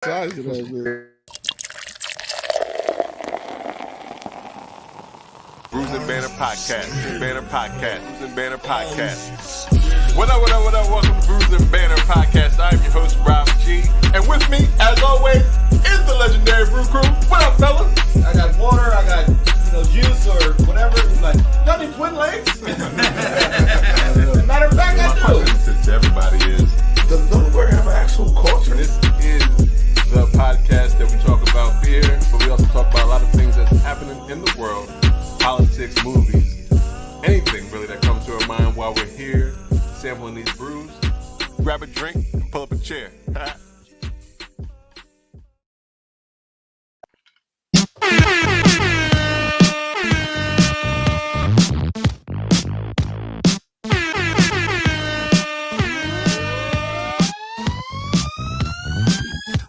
Brews and Banter Podcast. Banter Podcast. Brews and Banter Podcast. What up, what up, what up? Welcome to Brews and Banter Podcast. I'm your host, Rob G. And with me, as always, is the Legendary Brew Crew. What up, fellas? I got water, I got, juice or whatever. He's like, y'all need twin legs? Matter of fact, I do. To everybody is, does Delaware have an actual culture? This is the podcast that we talk about beer, but we also talk about a lot of things that's happening in the world. Politics, movies, anything really that comes to our mind while we're here sampling these brews. Grab a drink and pull up a chair.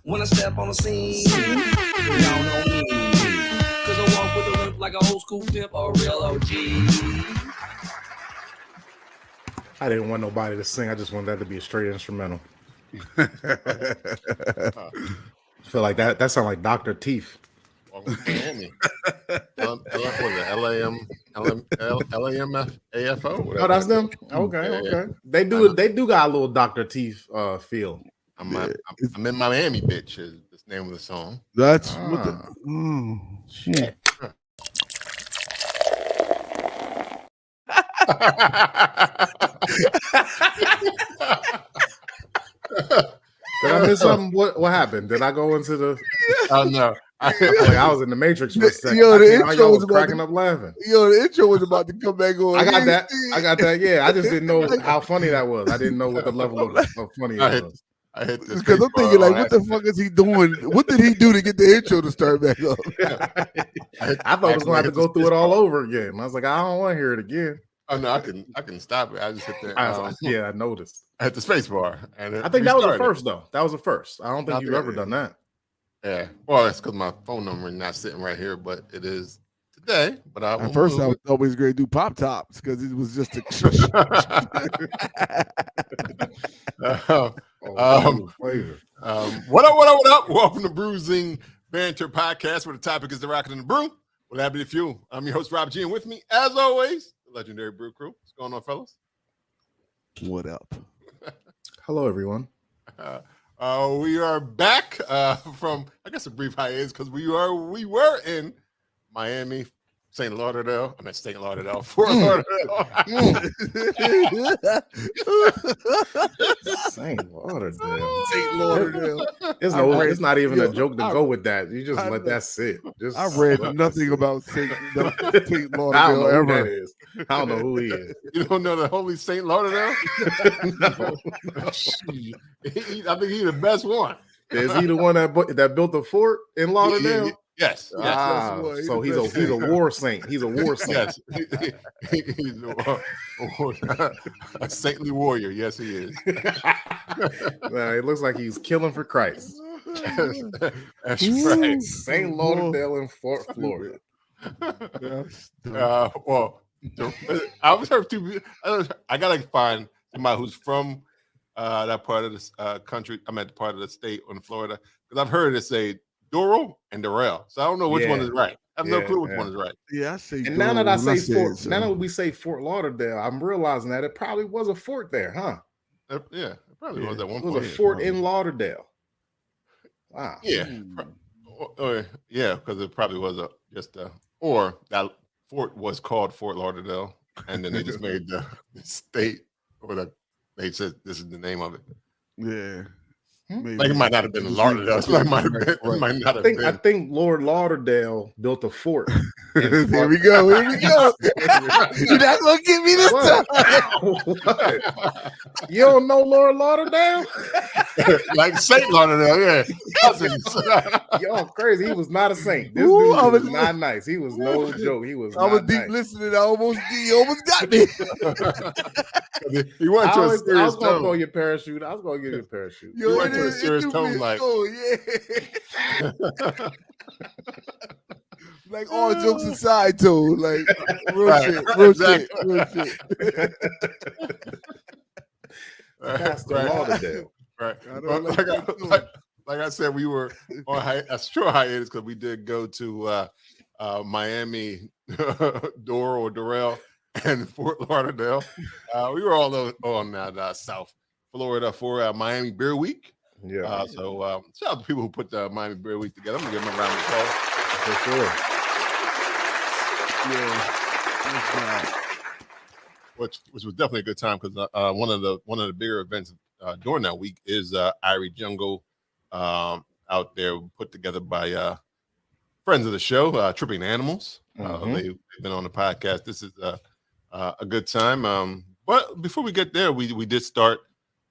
When I step on the scene, y'all know me. Cause I walk with a limp like an old school pimp or a real OG. I didn't want nobody to sing. I just wanted that to be a straight instrumental. I feel like that sounds like Dr. Teeth. Welcome to Miami. LAMFAFO? Oh, that's them? Okay. They do got a little Dr. Teeth feel. I'm in Miami, bitch, is the name of the song. That's what the Shit. Did I miss something? What happened? Did I go into the? Oh no, I was in the Matrix for a second. Yo, the intro was cracking up laughing. Yo, the intro was about to come back on. I got that. Yeah, I just didn't know how funny that was. I didn't know what the level of funny it was. I hit this because I'm thinking like, what the fuck is he doing? What did he do to get the intro to start back up? I thought I was going to have to go through it all over again. I was like, I don't want to hear it again. Oh no, I can stop it. I just hit the. Yeah, I noticed. I hit the space bar, and I think that was the first though. That was the first. I don't think you've ever done that. Yeah, well, that's because my phone number is not sitting right here, but it is today. But at first, I was always going to do pop tops because it was just a. What up? Welcome to Bruising Banter Podcast, where the topic is the rocket and the brew. What happened to fuel? I'm your host, Rob G, and with me, as always, the Legendary Brew Crew. What's going on, fellas? What up? Hello, everyone. We are back from, I guess, a brief hiatus because we were in Miami, St. Lauderdale, Fort Lauderdale. St. Lauderdale. It's not even a joke to go with that. You just let that sit. I read nothing about St. Lauderdale I don't know ever. who that is. I don't know who he is. You don't know the holy St. Lauderdale? No. I think he's the best one. Is he the one that built the fort in Lauderdale? Yeah. Yes. So he's a war saint. He's a war saint. Yes. He's a saintly warrior. Yes, he is. It looks like he's killing for Christ. That's right. St. Lauderdale in Fort Florida. Well, I was heard I gotta find somebody who's from that part of this country. I'm at the part of the state in Florida because I've heard it say Doral and Darrell. So I don't know which one is right. I have no clue which one is right. Yeah, I say. And now that now that we say Fort Lauderdale, I'm realizing that it probably was a fort there, huh? Yeah, it probably was at one point. It was a fort in Lauderdale. Wow. Yeah. Yeah, because it probably was or that fort was called Fort Lauderdale, and then they just made the state, or they said this is the name of it. Yeah. Maybe. Like it might not have been Lauderdale. I think Lord Lauderdale built a fort. Here we go. You're not gonna give me this time. You don't know Lord Lauderdale? Like Saint Lauderdale, yeah. Y'all crazy. He was not a saint. This dude was not nice. He was no joke. He was. I was deep listening. He almost got me. He went to a serious I was gonna throw your parachute. I was gonna give you a parachute. You went to a serious tone, like. Oh yeah. Like all jokes aside, too. Like real shit. Pastor Lauderdale. Right. like I said, we were on a short hiatus because we did go to Miami, Doral, and Fort Lauderdale. We were all on that South Florida for Miami Beer Week. Yeah. So shout out to people who put the Miami Beer Week together. I'm gonna give them a round of applause. For sure. Yeah. Which was definitely a good time because one of the bigger events during that week is Irie Jungle out there put together by friends of the show, Tripping Animals. They've been on the podcast. This is a good time. But before we get there, we did start.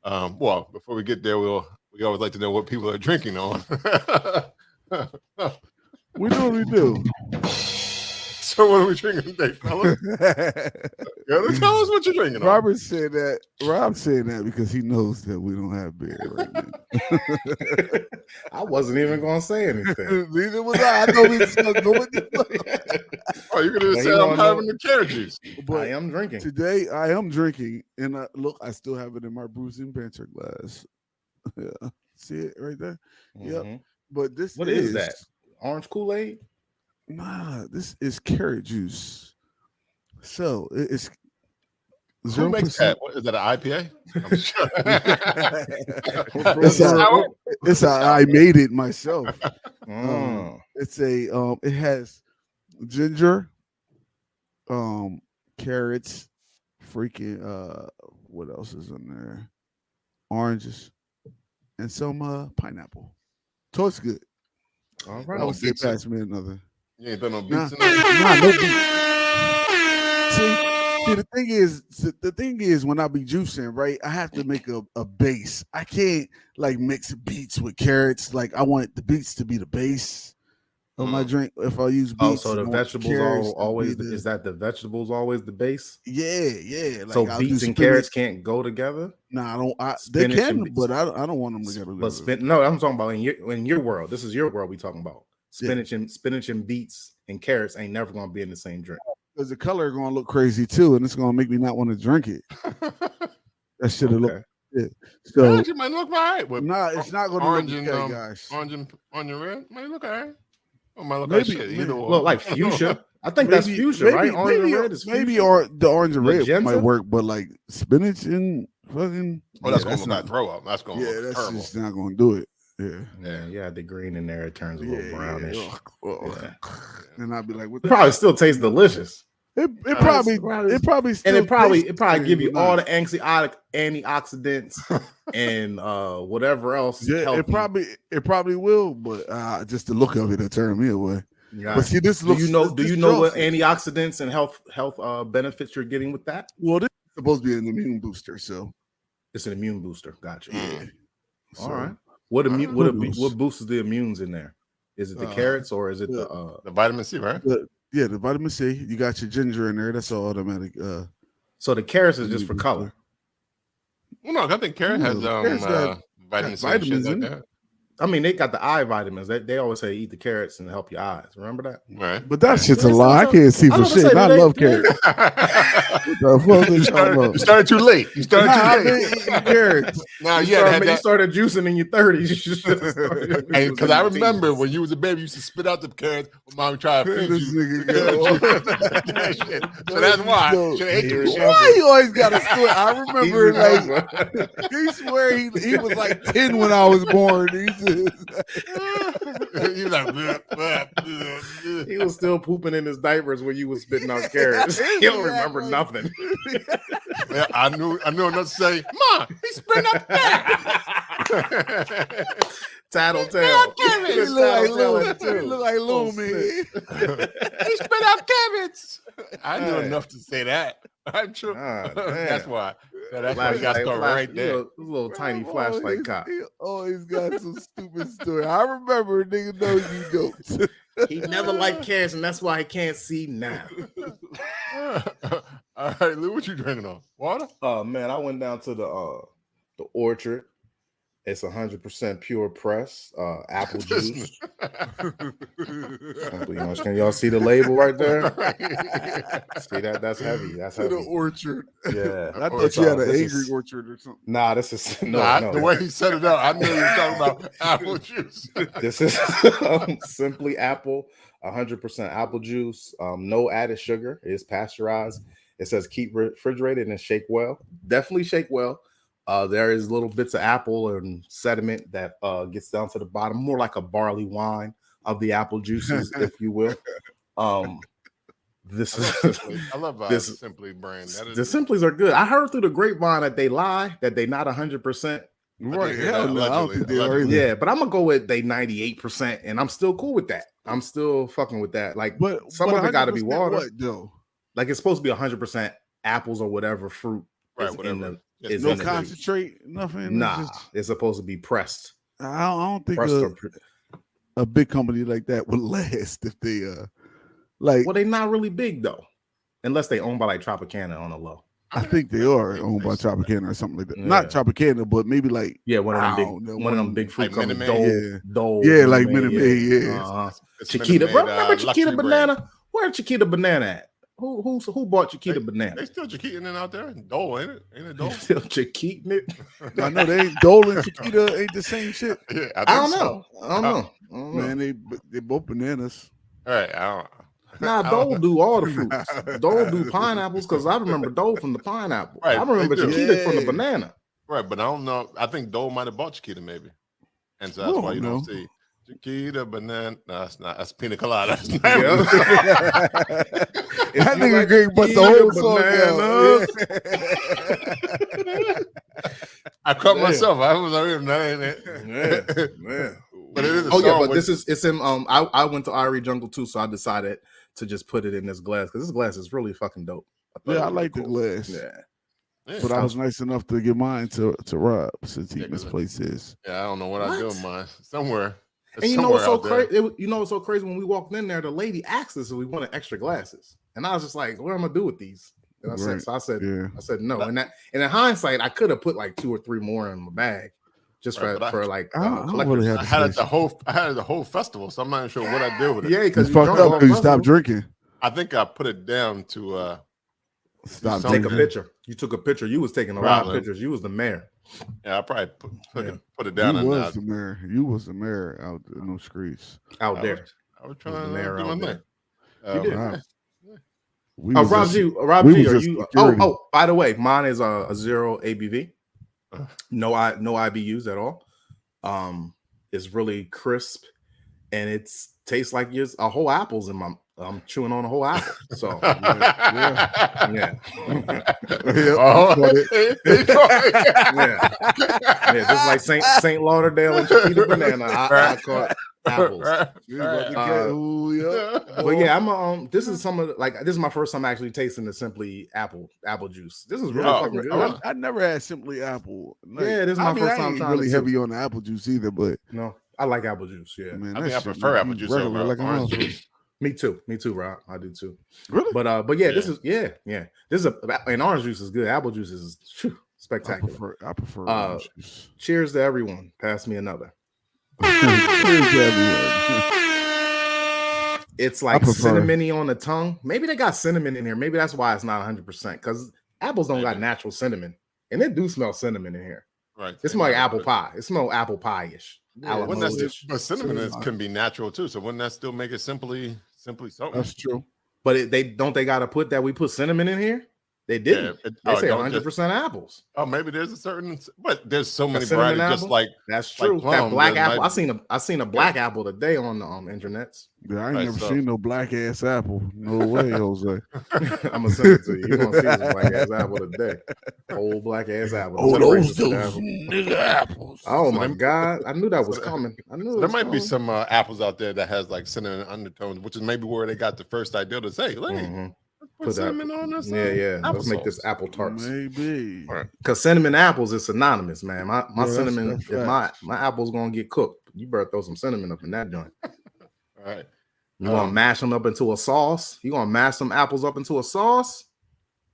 Before we get there, we always like to know what people are drinking on. We normally do. So what are we drinking today, fellas? Tell us what you're drinking on. Rob said that because he knows that we don't have beer right now. I wasn't even going to say anything. Neither was I. I know we was going to go with this. Oh, you're going to say I'm having the carrot juice. But I am drinking. Today, I am drinking. And look, I still have it in my bruising Banter glass. Yeah. See it right there? Yep. But this what is that? Orange Kool-Aid? Nah, this is carrot juice. So it's 0%. Who makes that? What, is that an IPA? I made it myself. It has ginger, carrots, freaking what else is in there? Oranges and some pineapple. So it's good. All right. I would say pass me another. You ain't done no beats No beats. See, the thing is, when I be juicing, right, I have to make a base. I can't like mix beets with carrots. Like I want the beets to be the base of my drink. If I use beets, so the vegetables always is that the vegetables always the base? Yeah. Like, so beets and carrots can't go together. No, I don't. They can, but I don't want them together. But no, I'm talking about in your world. This is your world we talking about. Spinach and beets and carrots ain't never gonna be in the same drink. Because the color gonna look crazy too, and it's gonna make me not want to drink it. That should have looked good. So it might look all right. It's not gonna orange look good, guys. Orange and red might look all right. Or might look Maybe, like shit. Either look like fuchsia. I think that's fuchsia, right? Orange and red is fuchsia. Maybe the orange and red Magenta? might work, but like spinach and fucking that's gonna look like throw up. That's gonna look that's terrible. just not gonna do it. Yeah, you add the green in there, it turns a little brownish. And I'd be like, what it probably still tastes delicious. It probably give you all the antioxidants and whatever else. Yeah, it probably will, but just the look of it turned me away. Yeah. But see, this looks. Do you know what antioxidants and health benefits you're getting with that? Well, this is supposed to be an immune booster, so it's an immune booster. Gotcha. Yeah. All right. What boosts the immunes in there? Is it the carrots or is it the vitamin C, right? The vitamin C. You got your ginger in there. That's all automatic. So the carrots is just for color. Well, no, I think carrot has vitamin C and shit like that. I mean, they got the eye vitamins. They always say eat the carrots and help your eyes. Remember that? Right. But that shit's a lie. I can't see for shit. I love carrots. You started too late. You started too late. Carrots. Now, you started juicing in your 30s. Because I remember when you was a baby, you used to spit out the carrots when mom tried to feed you. So that's why. Why you always got to split? I remember he swear he was like 10 when I was born. He was still pooping in his diapers when you was spitting out carrots. He don't remember nothing. Yeah, I knew enough to say, "Ma, he's spitting out carrots." Tattletale. He look like Lil Man. He spit out carrots. I knew enough to say that. I'm sure. That's why. That's why you got to start right there. A little tiny flashlight cop. He always got some stupid story. I remember a nigga know you don't. He never liked carrots, and that's why he can't see now. All right, Lou, what you drinking on? Water? Oh man, I went down to the orchard It's 100% pure press apple juice. You understand? Y'all see the label right there? See that? That's heavy. That's To heavy. the orchard. Yeah. I thought you had an This angry is- orchard or something. Nah, this is No, the way no. he set it up, I knew he was talking about apple juice. This is simply apple, 100% apple juice, no added sugar. It's pasteurized. It says keep refrigerated and shake well. Definitely shake well. There is little bits of apple and sediment that gets down to the bottom, more like a barley wine of the apple juices, if you will. This is I love this Simply brand. That is the Simplies are good. I heard through the grapevine that they lie, that they not 100%. Right. hear Hell that, no. I don't allegedly, think they are allegedly. either. Yeah, but I'm gonna go with they 98%, and I'm still cool with that. I'm still fucking with that. Like, But some of it got to be 100% water. What, though? Like, it's supposed to be 100% apples or whatever fruit. Right, is in whatever. the- Yes, is No in the juice. concentrate, nothing. It's Nah, just- it's supposed to be pressed. I don't think Pressed or a big company like that would last if they like. well, they're not really big though, unless they owned by like Tropicana on the low. I think they are owned by Tropicana or something like that. Not Tropicana, but maybe like Yeah, one of them I big, don't know, one of them big fruit like companies. Minute Dole, Yeah, like Minute Maid, yeah. Uh-huh. It's Chiquita, Minute bro. Maid, Remember luxury Chiquita brand. banana? Where Chiquita banana at? Who bought Chiquita banana? They still Chiquita out there. Dole, ain't it? Ain't it Dole? Still Chiquita it? I know they ain't Dole and Chiquita ain't the same shit. Yeah, I think don't so. know. I don't know. I don't know. Man, they both bananas. All right, I don't. Nah, Dole do all the fruits. Dole do pineapples because I remember Dole from the pineapple. Right, I remember they do. Chiquita from the Yeah. banana. Right, but I don't know. I think Dole might have bought Chiquita maybe, and so that's Oh, why you don't no. see Chiquita banana. No, that's not. That's pina colada. That nigga great, but the whole song. I caught myself. I was like, Yeah. But it is. A Oh yeah, song but with- it's in I went to Irie Jungle too, so I decided to just put it in this glass because this glass is really fucking dope. thought Yeah, it I was like the cool. glass. Yeah. Yeah. But I was nice enough to give mine to Rob since he Yeah, 'cause misplaced his. Yeah, I don't know what I do with mine. Somewhere. It's And you know what's so somewhere out there. crazy? You know what's so crazy? When we walked in there, the lady asked us if we wanted extra glasses, and I was just like, "What am I gonna do with these?" And I said, Right. "So I said, Yeah. I said no." And in hindsight, I could have put like 2 or 3 more in my bag, just Right, but for like I don't collector's. really have I to had it say I had it the whole festival, so I'm not even sure what I did with it. Yeah, because you fucked up because you stopped drinking. I think I put it down to Stop Something. Take a drinking. picture. You took a picture. You was taking a lot of Probably. pictures. You was the mayor. yeah, I probably Yeah. put it down You and was the mayor. You was the mayor out in those streets. out I there. I was the trying to mayor do my out thing. You did. Wow. We Oh, was Rob just- G, Rob we G, was are just you? security. Oh, by the way, mine is a 0 ABV. No IBUs at all. It's really crisp, and it's tastes like a whole apple's in my. I'm chewing on a whole apple. So yeah. Oh, Got it. Yeah, just like Saint Lauderdale and Chiquita banana. I caught apples. We about to get- ooh, yeah. But yeah, I'm this is some of this is my first time actually tasting the Simply apple juice. This is really Oh, fucking good. I never had Simply Apple. Like, Yeah, this is my first I time ain't trying really it, heavy on the apple juice either, but No, I like apple juice. Yeah, man, I that mean, I shit prefer make apple me juice regular over like a orange motherfucker. juice. me too, Rob. I do too. Really? But yeah, this is yeah. This is and orange juice is good. Apple juice is spectacular. I prefer orange juice. Cheers to everyone. Pass me another. Cheers to everyone. It's like prefer- cinnamony on the tongue. Maybe they got cinnamon in here. Maybe that's why it's not 100%. Because apples don't got natural cinnamon, and it do smell cinnamon in here. Right. It smells like apple pie. It smells apple pie-ish. Yeah, Wouldn't that Alamo-ish. still, but cinnamon can be natural too. So wouldn't that still make it simply something? That's true. But they got to put that we put cinnamon in here. They didn't. They say 100% apples. Oh, maybe there's a certain, but there's so many cinnamon varieties. Just apple? like That's like true. plum, that black there apple. might I seen a black apple today on the internets. Yeah, I ain't Right, never so- seen no black ass apple. No way, Jose. I'm gonna send it to you. You're gonna see this black ass apple today. Whole black ass apple. Oh, Celebrations those to the apple. nigga apples. Oh my god! I knew that was coming. I knew it there was might be coming. some apples out there that has like cinnamon undertones, which is maybe where they got the first idea to say, "Hey, Mhm. let's Put put that- cinnamon on this." Yeah. Let's make applesauce." this apple tarts. Maybe. Right. Because cinnamon apples is synonymous, man. My that's cinnamon, facts. if my apple's gonna get cooked, you better throw some cinnamon up in that joint. All right. You gonna mash them up into a sauce? You gonna mash some apples up into a sauce?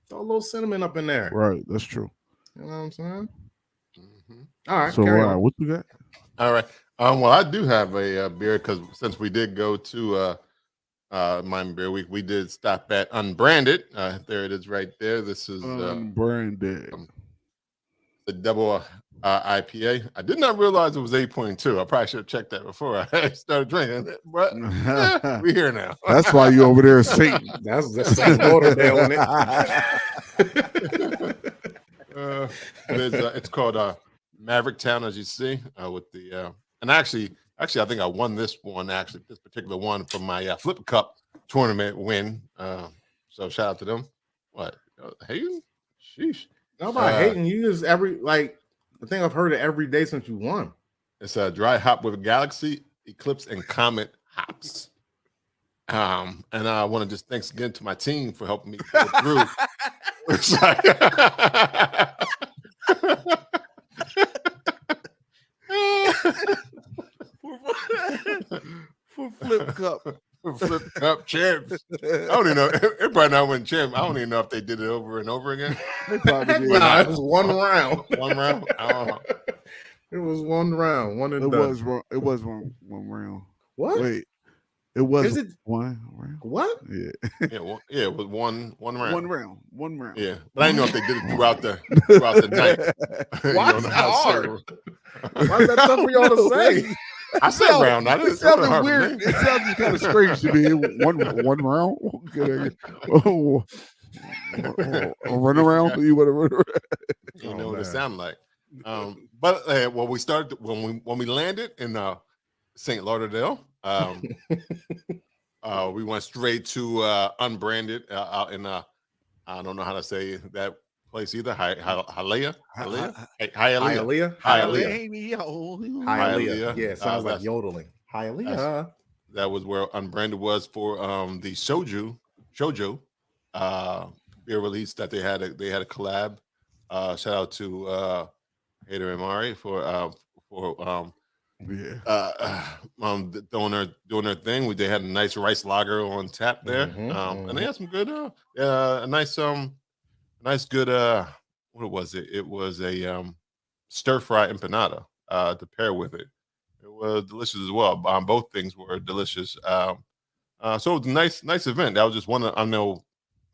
Throw a little cinnamon up in there. Right, that's true. You know what I'm saying? All right, So carry on. what you got? All right. Well, I do have a beer because since we did go to Miami Beer Week, we did stop at Unbranded. There it is, right there. This is Unbranded. the double IPA. I did not realize it was 8.2. I probably should have checked that before I started drinking it, but we're here now. That's why you over there singing. That's St. Lauderdale in it. It's called Maverick Town, as you see, with the and actually, I think I won this one. Actually, this particular one from my Flip Cup tournament win. So shout out to them. What? Hayden? Sheesh. How about hating? You just I think I've heard it every day since you won. It's a dry hop with a Galaxy, Eclipse, and Comet hops. And I want to just thanks again to my team for helping me go through. It's like, For Flip Cup. Flip Cup champs. I don't even know. Everybody now went champ. I don't even know if they did it over and over again. They probably did. Nah, it was one round. One round. I don't know. It was one round. One and It done. was wrong. It was one round. What? Wait. It was Is it one round. what? Yeah. Yeah, it was one round. One round. Yeah, but I didn't know if they did it throughout the night. Why is that hard? Why is that tough for y'all to say? I said round. I didn't. It sounded weird. It sounded kind of strange to me. One round. Run around. You want to run around? You know what it sounded like. But well, we started when we landed in St. Lauderdale. We went straight to Unbranded out in I don't know how to say that place either. Hialeah. Yeah, it sounds like yodeling. Hialeah. That was where Unbranded was for the Shoujo beer release that they had. They had a collab. Shout out to Hader and Mari for doing their thing. They had a nice rice lager on tap there, and they had some good, good. What was it? It was a stir fry empanada to pair with it. It was delicious as well. Both things were delicious. So it was a nice event. That was just one. I know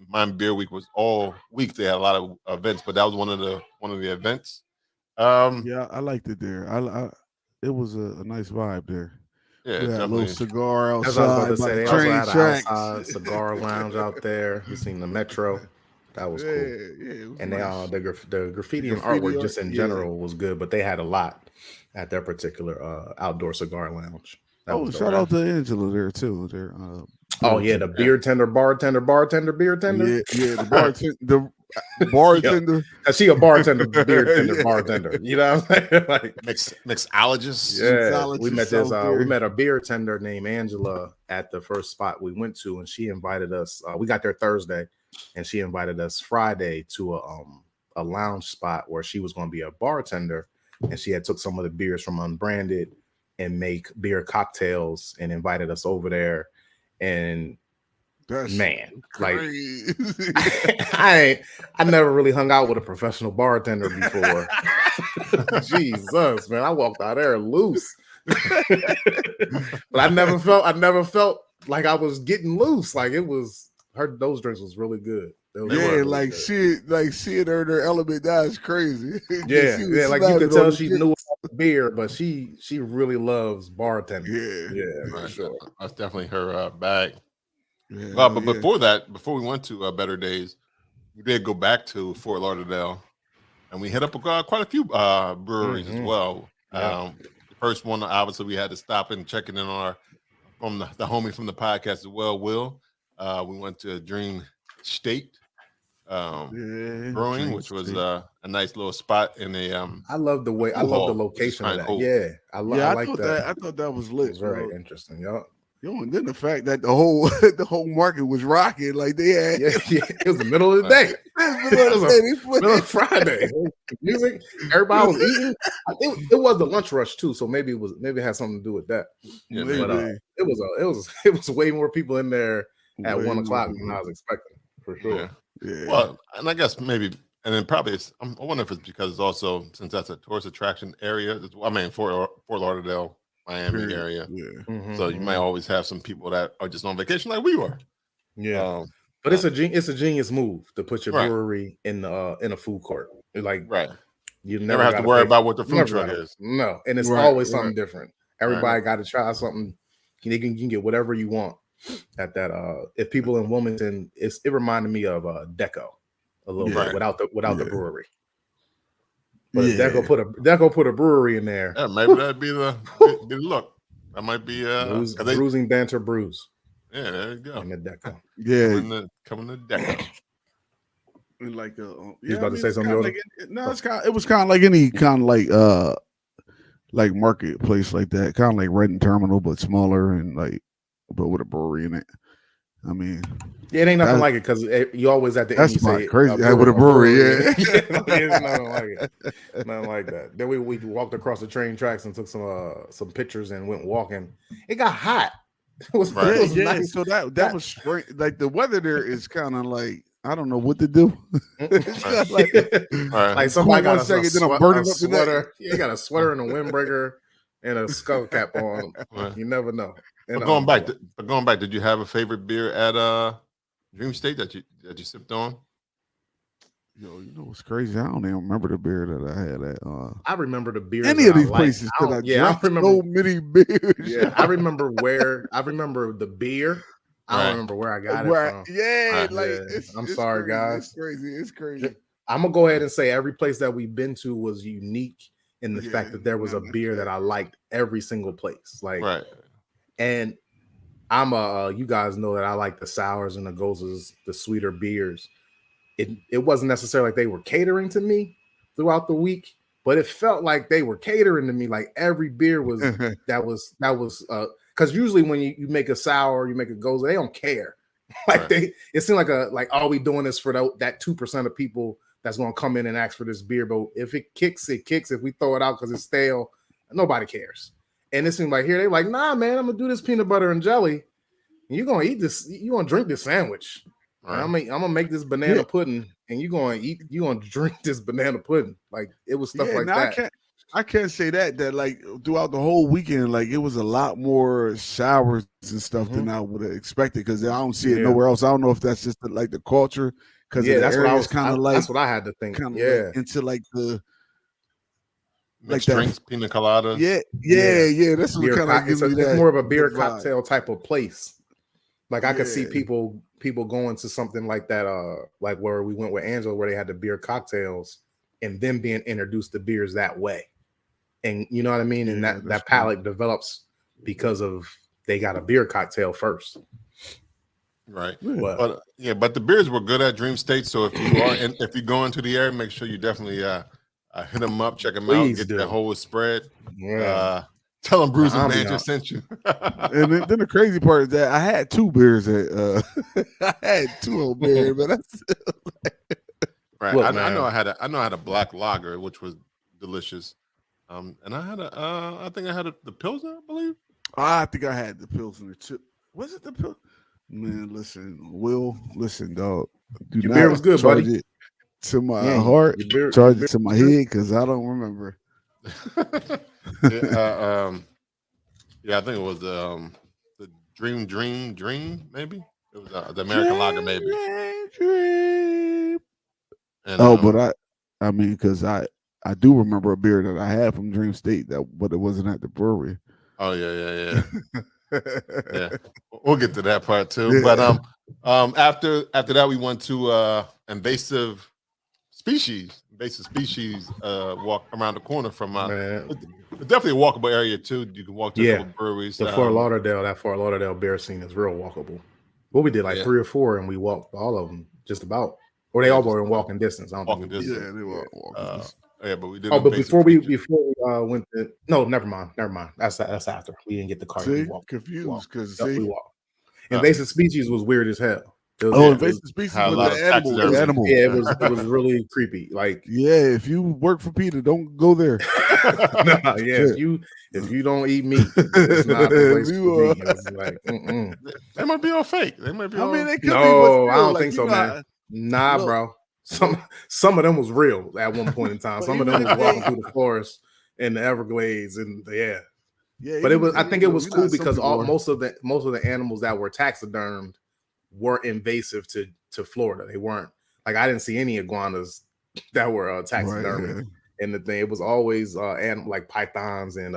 Miami Beer Week was all week. They had a lot of events, but that was one of the events. Yeah, I liked it there. It was a nice vibe there. Yeah, we had a little cigar outside. As I was about to say, they also had tracks. an outside cigar lounge out there. You seen the Metro. That was cool. Yeah, was and nice. the graffiti and artwork just in general was good, but they had a lot at their particular outdoor cigar lounge. Shout out to Angela there too. There. The beer tender, bartender, beer tender. Yeah, the bartender. Is she a bartender, beer tender, bartender? You know what I'm saying? Like mixologist. Yeah, we met we met a beer tender named Angela at the first spot we went to, and she invited us. We got there Thursday, and she invited us Friday to a lounge spot where she was going to be a bartender, and she had took some of the beers from Unbranded and make beer cocktails, and invited us over there. And that's crazy. I never really hung out with a professional bartender before. Jesus, man, I walked out there loose. But I never felt like I was getting loose. Like it was those drinks was really good. Really seeing her in her element, that's crazy. Yeah, like you could tell she knew about beer, but she really loves bartending. Yeah, for sure. That's definitely her bag. Yeah, but before that, before we went to Better Days, we did go back to Fort Lauderdale, and we hit up quite a few breweries as well. The first one, obviously, we had to stop and check in on the homie from the podcast as well, Will. We went to Dream State Brewing, which was a nice little spot in a. I love the location of that. Yeah, I like that. I thought that was lit. It was very interesting. Yo, and then the fact that the whole market was rocking, like they had. It was the middle of the day. Middle of Friday. Music. Everybody was eating. It was the lunch rush too, so maybe it had something to do with that. Yeah, but it was way more people in there at 1 o'clock than I was expecting, for sure. Yeah. Well, and I guess maybe And then probably I wonder if it's because it's also, since that's a tourist attraction area. I mean, Fort Lauderdale, Miami area. Yeah. So you might always have some people that are just on vacation like we were. Yeah. But it's a genius move to put your brewery in a food court. Like, you never have to worry about what the food truck is. No, and it's always something different. Everybody got to try something. You can get whatever you want at that. If people in Wilmington, it reminded me of Deco a little bit without the brewery. But if Deco put a brewery in there, maybe that'd be the look. That might be bruising Banter brews. Yeah, there you go. And the Deco. Yeah, coming to Deco. Like you was about to say something. Like it was kind of like any kind of like marketplace like that, kind of like Redden Terminal, but smaller and but with a brewery in it. I mean, it ain't nothing like it because you always at the end. That's my crazy. With a brewery, it's nothing like it. Nothing like that. Then we walked across the train tracks and took some pictures and went walking. It got hot. It was nice. So that was strange. Like the weather there is kind of like, I don't know what to do. Like somebody got a sweater. You got a sweater and a windbreaker and a skull cap on. You never know. But going back, did you have a favorite beer at Dream State that you sipped on? Yo, you know what's crazy? I don't even remember the beer that I had at. I remember the beer. Any of these places? I remember so many beers. Yeah, I remember the beer. I don't remember where I got it from. Yeah, I'm sorry, guys. It's crazy. I'm gonna go ahead and say every place that we've been to was unique in the fact that there was a beer that I liked every single place. And I'm you guys know that I like the sours and the goses, the sweeter beers. It wasn't necessarily like they were catering to me throughout the week, but it felt like they were catering to me. Like every beer was that was because usually when you make a sour, you make a gose, they don't care. It seemed like all we doing is for that 2% of people that's gonna come in and ask for this beer. But if it kicks, it kicks. If we throw it out because it's stale, nobody cares. And it seemed like here they're like, nah, man, I'm gonna do this peanut butter and jelly. And you're gonna eat this, you're gonna drink this sandwich. Right. I'm gonna make this banana pudding, and you're gonna drink this banana pudding. Like it was stuff like that. I can't say that like throughout the whole weekend, like it was a lot more sours and stuff than I would have expected because I don't see it nowhere else. I don't know if that's just like the culture because that's what I was kind of like. That's what I had to think. Into like the mixed drinks, pina colada. Yeah. That's what kind of gives me that. It's more of a beer cocktail type of place. Like I could see people going to something like that, like where we went with Angela, where they had the beer cocktails and then being introduced to beers that way. And you know what I mean? And that palate develops because of they got a beer cocktail first. Right. But the beers were good at Dream State. So if you go into the area, make sure you definitely hit them up, check them out, get that whole spread. Yeah. Tell them Bruce and Banter sent you. And then the crazy part is that I had 2 beers at I had 2 old beers, but that's right. Look, I know I had a black lager, which was delicious. And I had I think I had the Pilsner, I believe. I think I had the Pilsner too. Was it the Pilsner? Man, listen, dog. Your beer was good, buddy. It to my heart, charge it to my head because I don't remember. I think it was the Dream, maybe. It was the American Lager, maybe. And, but I mean, because I do remember a beer that I had from Dream State but it wasn't at the brewery. Oh yeah. Yeah, we'll get to that part too. Yeah. But after that, we went to Invasive Species. Walk around the corner from definitely a walkable area too. You can walk to the breweries. That Fort Lauderdale beer scene is real walkable. Well, we did 3 or 4, and we walked all of them just about, or they all were in walking distance. I don't walking think distance. Yeah, they were walking. But we did. Oh, but before we went to never mind. That's after we didn't get the car. See, confused because we walked. Invasive Species was weird as hell. Invasive Species was the animal. Yeah, it was really creepy. Like, if you work for PETA, don't go there. If you don't eat meat, it's not the place to be. It's like, they might be all fake. They might be. They could be. No, I don't think so, man. Nah, bro. Some of them was real at one point in time. But Some of even them was if walking they- through the forest in the Everglades, and Yeah, But it even was. if I they- think you it know, was you know cool how some because people are. most of the animals that were taxidermed were invasive to Florida. They weren't like I didn't see any iguanas that were taxidermed. Right, And the thing it was always like pythons and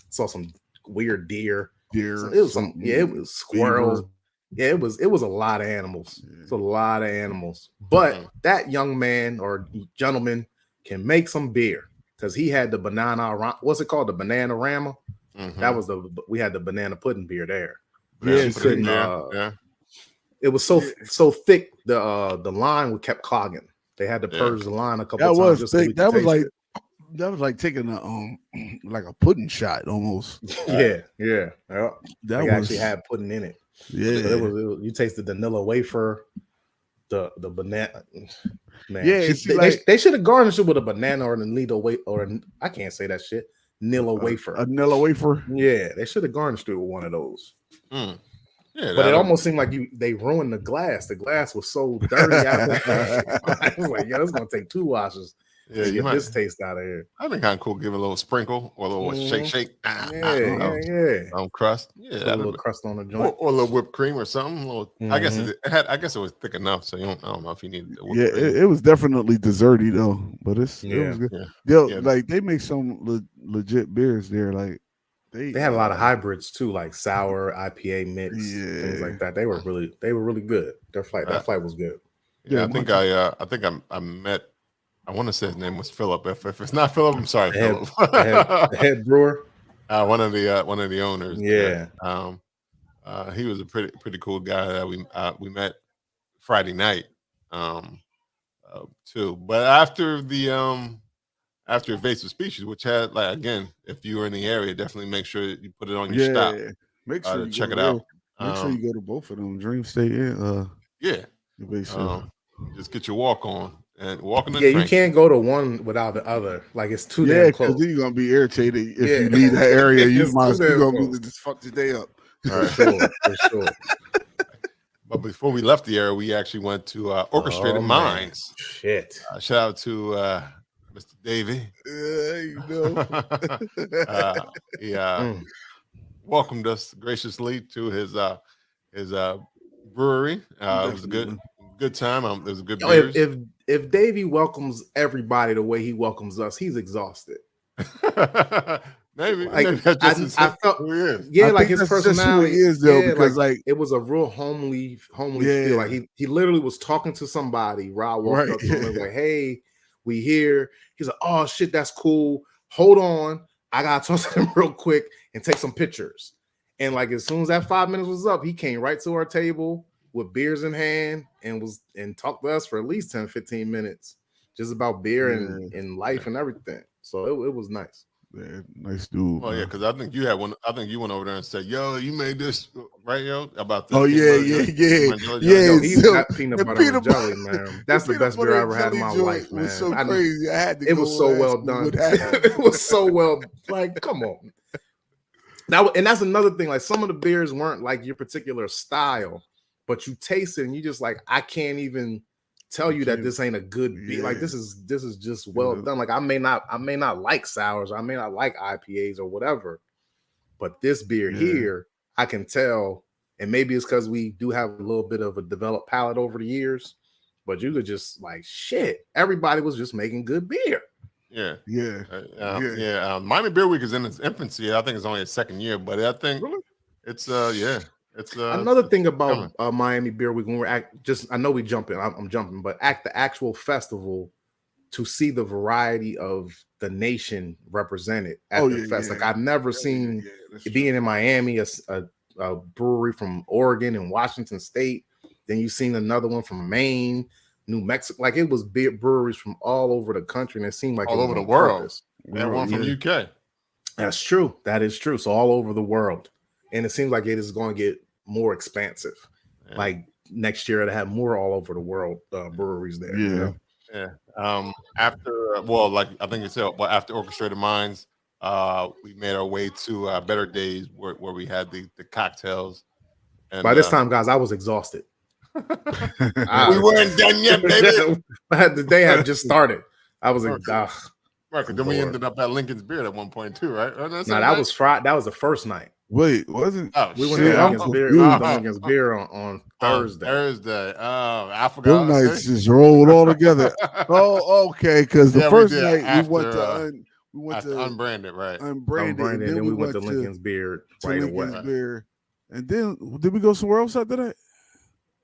saw some weird deer. deer. It was it was squirrels. beaver. Yeah, it was a lot of animals. Yeah. It's a lot of animals. But that young man or gentleman can make some beer because he had the what's it called? The banana rama. That was we had the banana pudding beer there. Yeah, She couldn't. It was so thick. The line kept clogging. They had to purge the line a couple That of times. was Just so we thick. could That was taste like it. that was like taking a like a pudding shot almost. Yeah. That They was actually had pudding in it. yeah. But it was you tasted the vanilla wafer, the banana. Man, Yeah, they should have garnished it with a banana or a needle or I can't say that shit. Nilla wafer. A Nilla wafer. Yeah, they should have garnished it with one of those. Yeah, but it almost seemed like they ruined the glass. The glass was so dirty out there. I was like, yeah, it's gonna take 2 washes to get this taste out of here. I've been kind of cool. Give it a little sprinkle or a little shake. Crust. Yeah, a little crust on the joint, or a little whipped cream or something. I guess I guess it was thick enough, so I don't know if you needed. It was definitely desserty though, but it was good. Yeah. Like they make some legit beers there. Like they had a lot of hybrids too, like sour IPA mix, things like that. They were really good. That flight was good. Yeah, I think I met. I want to say his name was Philip. If it's not Philip, I'm sorry, Philip. The head brewer. One of the owners. Yeah. He was a pretty cool guy that we met Friday night, too. But after invasive species, which had again, if you were in the area, definitely make sure you put it on your stop. Make sure you check it out. Make sure you go to both of them. Dream State and just get your walk on. And walking the you can't go to one without the other. Like it's too damn close. Because you're gonna be irritated if you leave that area. You're gonna be just fuck the day up. All right, for sure. But before we left the area, we actually went to Orchestrated Minds. Shit! Shout out to Mr. Davey. He welcomed us graciously to his brewery. It was a good time. It was a good beers. If Davey welcomes everybody the way he welcomes us, he's exhausted. Maybe that's just I felt who he is. Yeah, like his personality is though, because like it was a real homely feel. Like he literally was talking to somebody. Rob walked up to him and was like, "Hey, we here." He's like, "Oh shit, that's cool. Hold on, I gotta talk to him real quick and take some pictures." And like as soon as that 5 minutes was up, he came right to our table with beers in hand and talked to us for at least 10-15 minutes just about beer and life and everything. So it was nice. Yeah, nice dude. Well, yeah, because I think you had one. I think you went over there and said, "Yo, you made this right, yo?" About this. Oh yeah. He's got peanut butter and jelly, man. That's the best beer I ever had in my life, man. It was so crazy. I had to. It was so well done. It was so well. Like, come on. Now, and that's another thing. Like, some of the beers weren't like your particular style, but you taste it and you just like, I can't even tell you that this ain't a good beer. Like, this is just well done. Like, I may not like sours, I may not like IPAs or whatever, but this beer here, I can tell. And maybe it's because we do have a little bit of a developed palate over the years, but you could just like, shit, everybody was just making good beer. Miami Beer Week is in its infancy. I think it's only its second year, but I think it's it's another thing about Miami Beer Week when we're I know we jumping. I'm jumping, but at the actual festival to see the variety of the nation represented at the fest. Like I've never seen being in Miami a brewery from Oregon and Washington State. Then you've seen another one from Maine, New Mexico. Like it was big breweries from all over the country, and it seemed like all over the world. And one from UK. That's true. That is true. So all over the world, and it seems like it is going to get more expansive. Yeah. Like next year, to have more all over the world breweries there. Yeah. You know? Yeah. After like I think you said, after Orchestrated Minds, we made our way to Better Days, where we had the cocktails. And by this time, guys, I was exhausted. We weren't done yet, baby. The day had just started. I was like, Right, then we ended up at Lincoln's Beard at one point too, right? No, that was Friday. That was the first night. Wait, wasn't? Oh, We went shit, to I'm Lincoln's Beer. confused. We went to Lincoln's Beer on Thursday. Thursday. Oh, I forgot. Them nights just rolled all together. Oh, okay. Because the first night we went to Unbranded, right? Unbranded, and then we went to Lincoln's Beer right away. Beer. And then did we go somewhere else after that?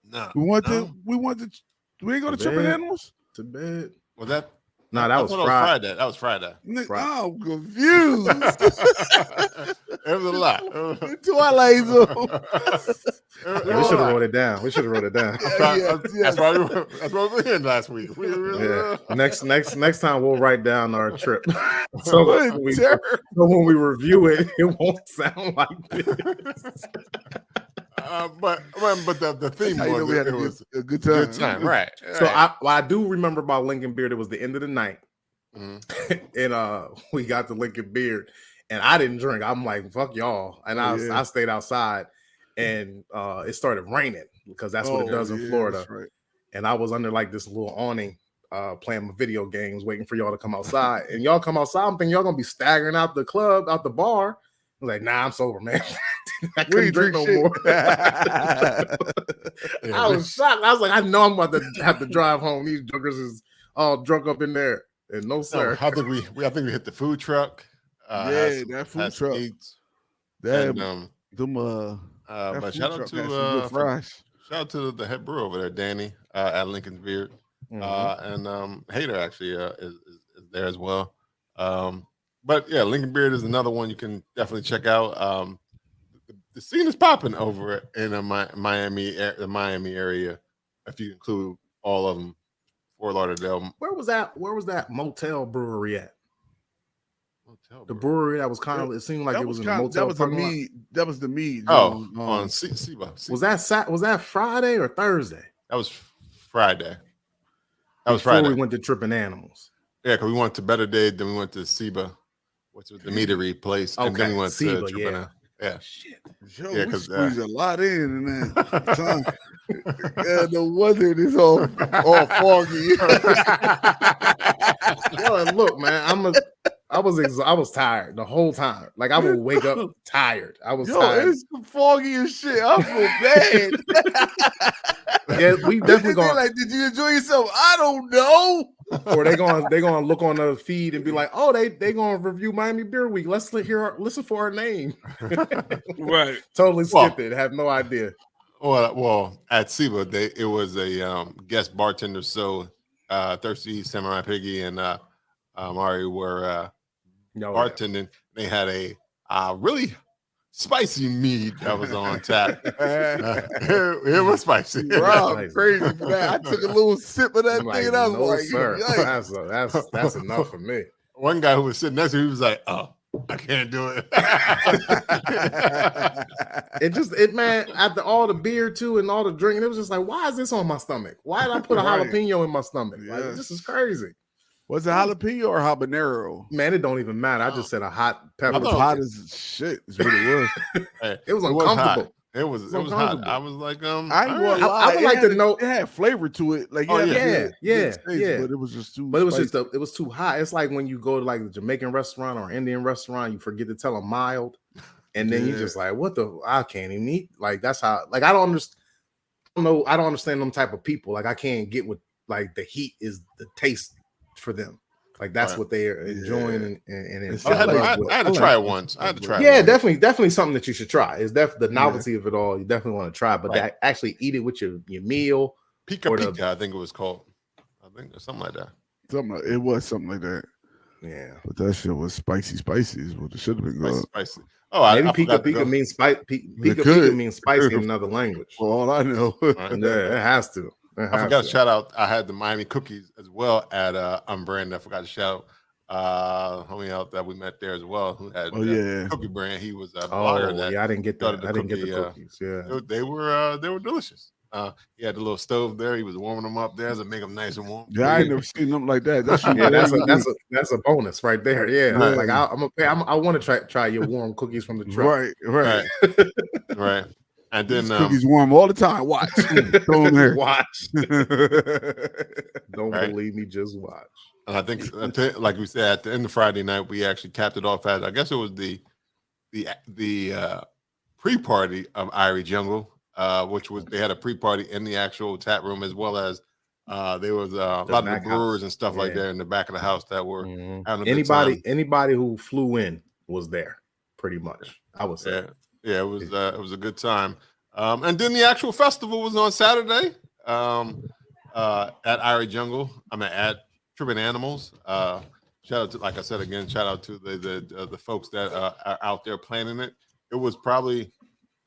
No, we ain't go to Tripping Animals? To bed. Was that? No, that was Friday. That was Friday. I'm confused. It was a lot. Twilight Zone. We should have wrote it down. That's why we were here last week. Next time we'll write down our trip. So when we review it, it won't sound like this. But the theme was a good time. Good time, right? So I do remember about Lincoln Beard. It was the end of the night, and we got to Lincoln Beard, and I didn't drink. I'm like, fuck y'all, and I stayed outside, and it started raining because that's what it does in Florida. Right. And I was under like this little awning, playing my video games, waiting for y'all to come outside. And y'all come outside, I'm thinking y'all gonna be staggering out the club, out the bar. I was like, nah, I'm sober, man. I couldn't drink no more. I was shocked. I was like, I know I'm about to have to drive home. These drinkers is all drunk up in there. And no, sir. I think we hit the food truck. That food truck. But shout out to the head brewer over there, Danny, at Lincoln's Beard. And Hater actually is there as well. But yeah, Lincoln Beard is another one you can definitely check out. The scene is popping over in the Miami area, if you include all of them. Fort Lauderdale. Where was that motel brewery at? The brewery that was kind of. It seemed like it was in the motel. That was the Mead. On Seba. Was that Friday or Thursday? That was Friday. Before we went to Tripping Animals. Yeah, because we went to Better Day, then we went to Seba, which was the meatery place, and then we went to Tripping. Yeah. Shit. Yo, we squeezed a lot in that time. No wonder it is all foggy. Yo, and look, man, I was tired the whole time. Like I would wake up tired. I was tired. It's foggy as shit. I feel bad. Yeah, we definitely going. Like, did you enjoy yourself? I don't know. Or they gonna look on the feed and be like, oh, they gonna review Miami Beer Week. Let's listen for our name. Right. Totally skipped it. Have no idea. Well, at Seba, it was a guest bartender. So Thirsty Samurai Piggy and Mari were bartending. They had a really spicy mead that was on tap. It was spicy. Bro, I'm crazy for that. I took a little sip of that thing and I was like, sir. That's enough for me. One guy who was sitting next to me, he was like, oh, I can't do it. Man, after all the beer too and all the drinking, it was just like, why is this on my stomach? Why did I put a jalapeno in my stomach? Like, this is crazy. Was it jalapeno or habanero? Man, it don't even matter. I just said a hot pepper. It was hot as shit. It's what it was. It was uncomfortable. It was hot. I was like, I would like to know. It had flavor to it. Like, yeah. But it was just too. But it was it was too hot. It's like when you go to like the Jamaican restaurant or Indian restaurant, you forget to tell them mild, and then you just like, what the? I can't even eat. Like that's how. Like I don't understand. I don't understand them type of people. Like I can't get with like the heat is the taste for them. Like that's what they are enjoying and I had to try it once. Definitely something that you should try. It's the novelty of it all. You definitely want to try, but to actually eat it with your meal. Pika, I think it was called. I think something like that. It was something like that. Yeah, but that shit was spicy. Is what it should have been called. Spicy. Oh, maybe Pika means spicy. Pika means spicy in another language. For all I know, yeah, it has to. I forgot to shout out. I had the Miami cookies as well at Unbranded. I forgot to shout homie out that we met there as well, who had cookie brand. He was a blogger. I didn't get that. I didn't get the cookies. They were delicious. He had the little stove there. He was warming them up there to make them nice and warm. Yeah, I ain't never seen them like that. That's a bonus right there. Yeah, like I'm gonna pay. I want to try your warm cookies from the truck. Right. Right. And These then cookies warm all the time. Watch. Throw 'em there. Watch. Don't Right. believe me, just watch. And I think, like we said, at the end of Friday night, we actually capped it off at, I guess it was the pre-party of Irie Jungle, which was, they had a pre-party in the actual tap room, as well as there was a lot of the brewers and stuff like that in the back of the house that were having a good time. Anybody who flew in was there, pretty much. I would say. Yeah, it was a good time. And then the actual festival was on Saturday at Irie Jungle. At Tripping Animals. Shout out to, like I said again, shout out to the folks that are out there planning it. It was probably,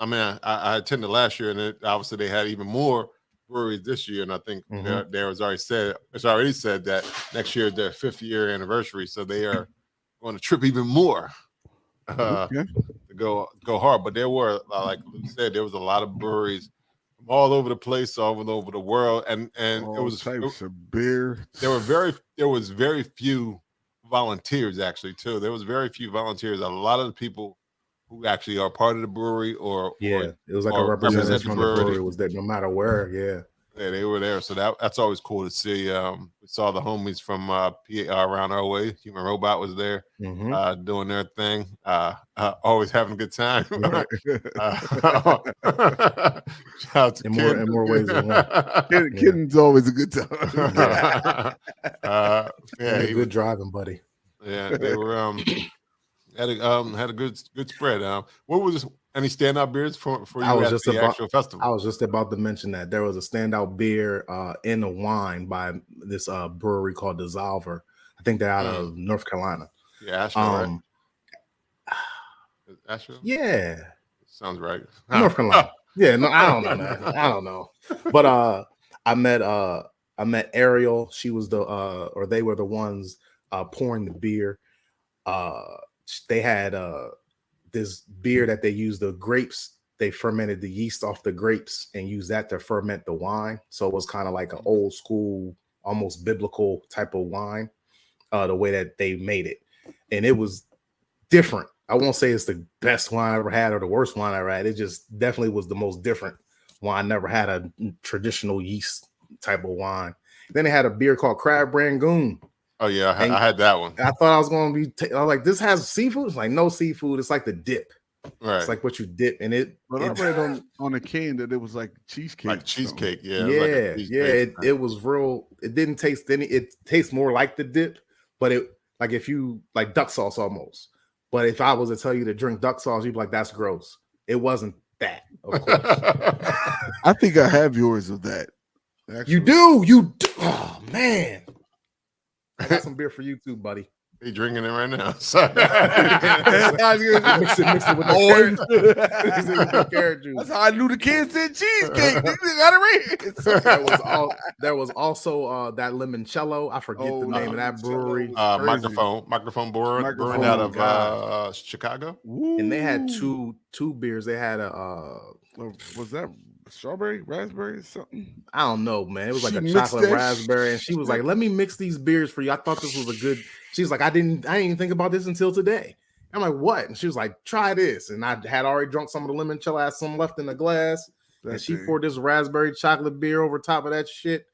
I attended last year, and obviously they had even more breweries this year, and I think it's already said that next year is their 5th year anniversary, so they are going to trip even more to go hard. But there were, like Luke said, there was a lot of breweries from all over the place, all over the world, and All it was types of beer. there was very few volunteers actually too. There was very few volunteers. A lot of the people who actually are part of the brewery or it was like a representative from the brewery was there no matter where. Yeah, they were there. So that's always cool to see. We saw the homies from PA around our way. Human Robot was there doing their thing. Always having a good time. Shout out to in more ways than one. Kidding's always a good time. He good driving, buddy. Yeah, they were had a good spread. What was any standout beers for you at the actual festival? I was just about to mention that there was a standout beer in a wine by this brewery called Dissolver. I think they're out of North Carolina. Yeah, Asheville, right? Asheville? Yeah, sounds right. North Carolina. Yeah, no, I don't know, man. I don't know. But I met Ariel. She was or they were the ones pouring the beer. They had this beer that they used the grapes. They fermented the yeast off the grapes and used that to ferment the wine. So it was kind of like an old school, almost biblical type of wine, the way that they made it. And it was different. I won't say it's the best wine I ever had or the worst wine I ever had. It just definitely was the most different wine. I never had a traditional yeast type of wine. Then they had a beer called Crab Rangoon. Oh yeah, I had that one. I thought I was going to be. I was like, this has seafood. It's like no seafood. It's like the dip. Right. It's like what you dip in it. But I read on a can that it was like cheesecake. Like cheesecake, yeah. It was real. It didn't taste any. It tastes more like the dip, but it like if you like duck sauce almost. But if I was to tell you to drink duck sauce, you'd be like, that's gross. It wasn't that, of course. I think I have yours of that. Actually. You do. Oh man. I got some beer for you too, buddy. He drinking it right now. Sorry. mix it with the carrot juice. That's how I knew the kids said cheesecake. You got it right. There was also that limoncello. I forget the name of that brewery. Microphone brewing out of Chicago. Ooh. And they had two beers. They had was that strawberry, raspberry, something? I don't know, man. It was like a chocolate raspberry, and she was like, "Let me mix these beers for you." I thought this was a good. She's like, "I didn't even think about this until today." I'm like, "What?" And she was like, "Try this." And I had already drunk some of the limoncello. I had some left in the glass, and she poured this raspberry chocolate beer over top of that shit.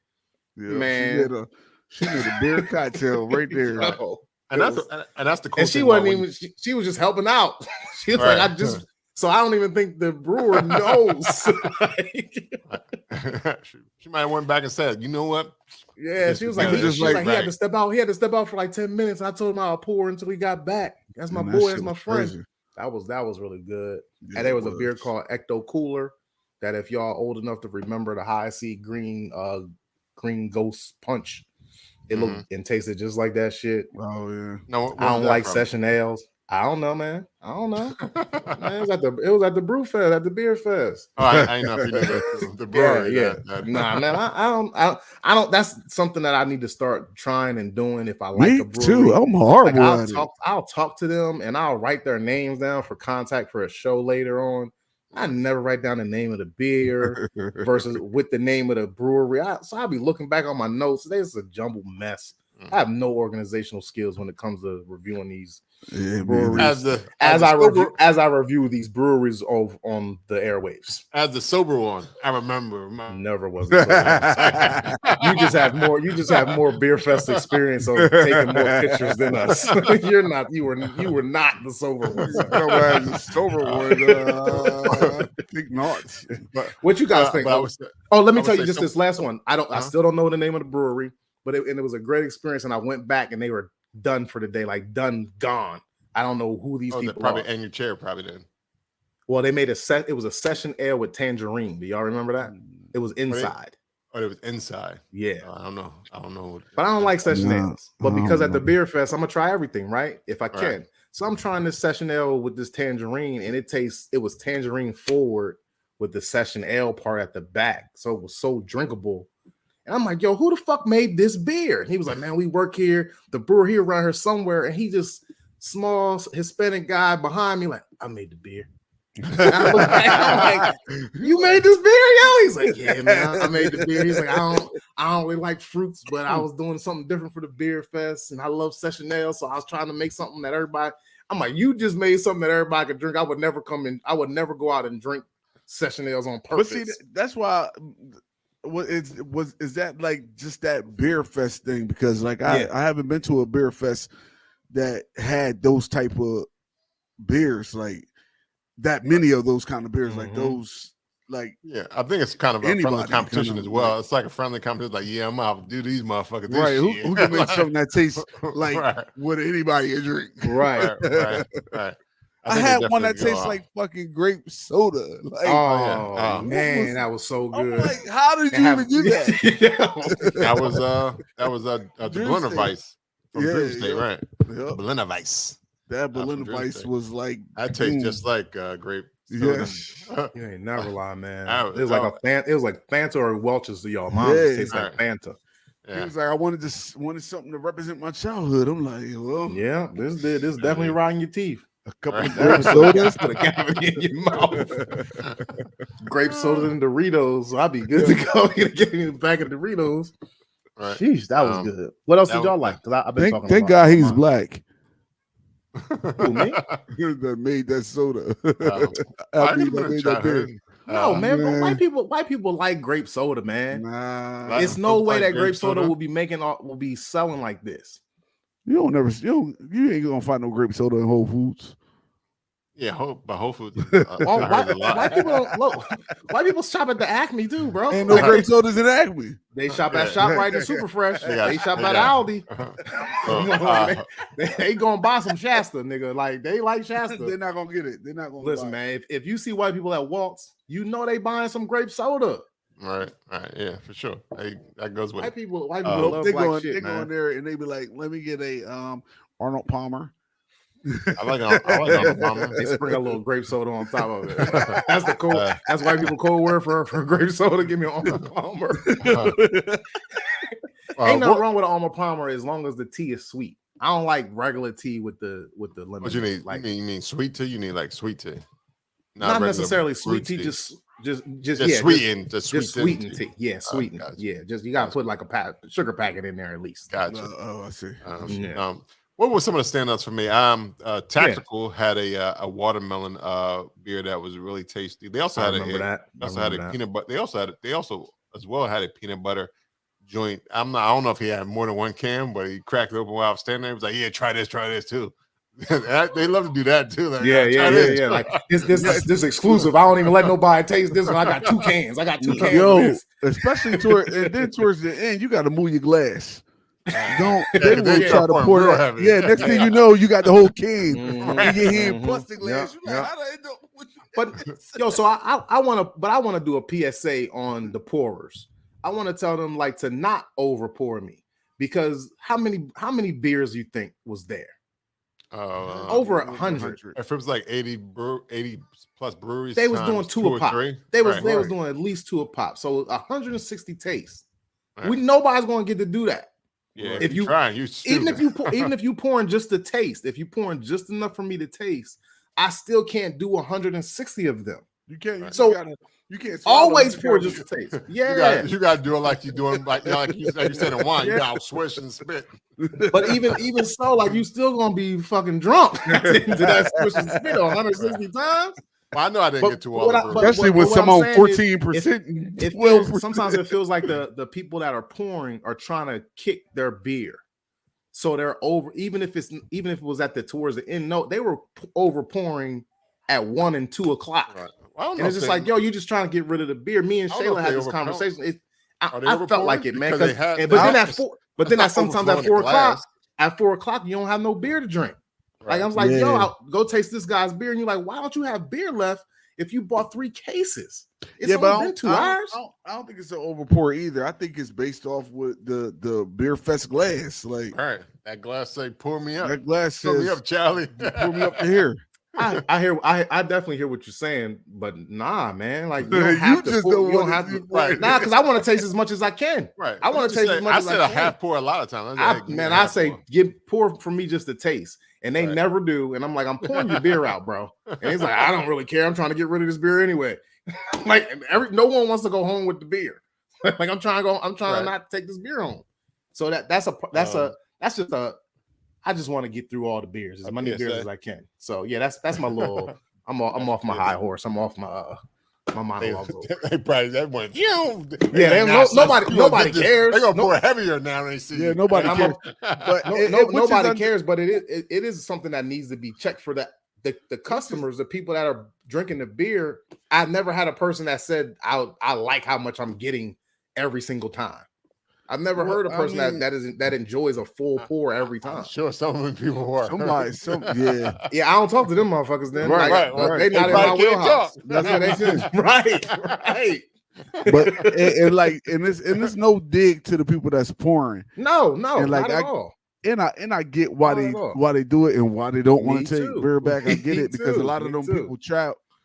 Yeah, man, she made a beer cocktail right there. And that's the cool and she thing wasn't even. She was just helping out. She was like, "I just." So I don't even think the brewer knows. She might have went back and said, "You know what?" Yeah, she was like, he had to step out. He had to step out for like 10 minutes. I told him I'll pour until he got back. That's my boy. That's my friend. Crazy. That was really good. Yeah, and there was a beer called Ecto Cooler that if y'all old enough to remember the High C green ghost punch, it looked and tasted just like that shit. Oh yeah. No, I don't like session ales. I don't know, man. I don't know. Man, it was at the brew fest, at the beer fest. Oh, I know if you knew the brewery. Yeah. Nah, man. I don't. That's something that I need to start trying and doing. If I like a brewery, too. I'm horrible. I'll talk to them and I'll write their names down for contact for a show later on. I never write down the name of the beer versus with the name of the brewery. So I'll be looking back on my notes. There's a jumbled mess. I have no organizational skills when it comes to reviewing these Yeah, breweries. man. As I review these breweries on the airwaves. As the sober one, I remember. Never was a sober one. You just have more beer fest experience of taking more pictures than us. You were not the sober one. The sober one. Think not. What you guys think? Let me tell you just this last one. I still don't know the name of the brewery, but it was a great experience, and I went back and they were done for the day, like gone. I don't know who these people probably are. in your chair, probably then. Well, they made it was a session ale with tangerine. Do y'all remember that? It was inside. It was inside. Yeah. I don't know. But I don't like session ales. But because at the beer fest, I'm gonna try everything, right? If I can. Right. So I'm trying this session ale with this tangerine, and it was tangerine forward with the session ale part at the back. So it was so drinkable. And I'm like, yo, who the fuck made this beer? And he was like, man, we work here. The brewer here around here somewhere. And he just small Hispanic guy behind me, like, I made the beer. I'm like, you made this beer, yo? He's like, yeah, man, I made the beer. He's like, I don't really like fruits, but I was doing something different for the beer fest, and I love session ale, so I was trying to make something that everybody. I'm like, you just made something that everybody could drink. I would never go out and drink session ales on purpose. But see, that's why. Is that like just that beer fest thing? Because like I haven't been to a beer fest that had those type of beers, like that many of those kind of beers, like those, like I think it's kind of a friendly competition as well. It's like a friendly competition, like I'm out to do these motherfuckers. Right? Who can make something that tastes like what anybody can drink? Right. I had one that tastes like fucking grape soda. Like, man, that was so good. I'm like, how did you even do that? That was the Berliner Weiss from Drew State, right? Yep. Berliner Weiss. That Berliner Weiss was like that tastes just like grape soda. Yes. You ain't never lie, man. It was like Fanta or Welch's to y'all. Mom tastes like Fanta. Yeah. He was like, I wanted something to represent my childhood. I'm like, well, yeah, this definitely riding your teeth. A couple of grape sodas, put a cavity in your mouth. Grape soda and Doritos. So I'll be good to go. Get me a bag of Doritos. Right. Sheesh, that was good. What else did y'all like? Because I've been talking. Thank God he's black. Who, me? That made that soda. No, man. White people like grape soda, man. Nah, it's no way that grape soda will be selling like this. You ain't gonna find no grape soda in Whole Foods. Yeah, Whole Foods. White people shop at the Acme too, bro. Ain't no grape sodas in Acme. They shop at ShopRite and Super Fresh. They shop at Aldi. They gonna buy some Shasta, nigga. Like they like Shasta. They're not gonna get it. They're not gonna listen, man. If you see white people at Waltz, you know they buying some grape soda. Right, yeah, for sure. That goes with white people love black shit, they go in there and they be like, let me get a Arnold Palmer. I like Arnold Palmer. They sprinkle a little grape soda on top of it. That's the cool. That's white people code word for grape soda. Give me an Arnold Palmer. Ain't nothing wrong with an Arnold Palmer as long as the tea is sweet. I don't like regular tea with the lemon. What you need? Like, you mean sweet tea? You need like sweet tea. Not necessarily sweet tea. Just sweetened tea. Yeah, sweetened. Gotcha. Yeah, just you gotta put like a sugar packet in there at least. Gotcha. I see. What were some of the standouts for me? Tactical had a watermelon beer that was really tasty. They also had a peanut butter. They also as well had a peanut butter joint. I don't know if he had more than one can, but he cracked it open while I was standing there. He was like, "Yeah, try this too." They love to do that too. Like, yeah. Like this exclusive. I don't even let nobody taste this one. I got two cans. Yo, especially towards the end, you got to move your glass. They will try to pour that. Heavy. Yeah, next thing you know, you got the whole can in your hand plus the glass. But yo, so I want to do a PSA on the pourers. I want to tell them like to not over pour me, because how many beers you think was there? Over 100. If it was like 80 plus breweries, they was doing two a pop. They was doing at least two a pop. So 160 tastes. Right. Nobody's going to get to do that. Yeah, if you try, even if you pouring just the taste, if you pouring just enough for me to taste, I still can't do 160 of them. You can't. So you can't swallow always it. pour just to taste. Yeah, You got to do it like you're doing, like you said in wine. You got to swish and spit. but even so, like you still gonna be fucking drunk to that swish and spit on 160 times. Well, I know I didn't get to all of it. Especially But with what some I'm on saying 14%. It feels sometimes it feels like the people that are pouring are trying to kick their beer, so they're over. Even if it was at towards the end, no, they were over pouring at 1 and 2 o'clock. Right. Well, And it's just like, yo, you just trying to get rid of the beer. Me and Shayla had this conversation. I felt like it, man. But then sometimes at 4 o'clock, at 4 o'clock, you don't have no beer to drink. Right. Like I was like, yo, I'll go taste this guy's beer, and you're like, why don't you have beer left if you bought 3 cases? It's only been 2 hours. I don't think it's an overpour either. I think it's based off with the beer fest glass. Like, all right, that glass say, pour me up. That glass says, pour me up, Charlie. Pour me up to here. I definitely hear what you're saying, but nah, man. Like you don't have to. You don't have to. Right. Nah, because I want to taste as much as I can. Right. I want to taste as much as I can. I said a half pour a lot of times. I say pour for me just to taste, and they never do. And I'm like, I'm pouring your beer out, bro. And he's like, I don't really care. I'm trying to get rid of this beer anyway. Like no one wants to go home with the beer. Like I'm trying to not take this beer home. So that's just a. I just want to get through all the beers, as many beers as I can. So yeah, that's my little. I'm off my high horse. I'm off my monologue. They probably that went. Yeah, nobody cares. They're gonna pour heavier now than they see. Yeah, nobody cares. But nobody cares. But it is something that needs to be checked for the customers, the people that are drinking the beer. I never had a person that said I like how much I'm getting every single time. I've never heard a person that enjoys a full pour every time. I'm sure some of the people are. Yeah, I don't talk to them motherfuckers then. Right. They not in my wheelhouse. That's what they do. Right. But and it's no dig to the people that's pouring. No, not at all. And I get why they do it and why they don't want to take beer back. I get it because a lot of them people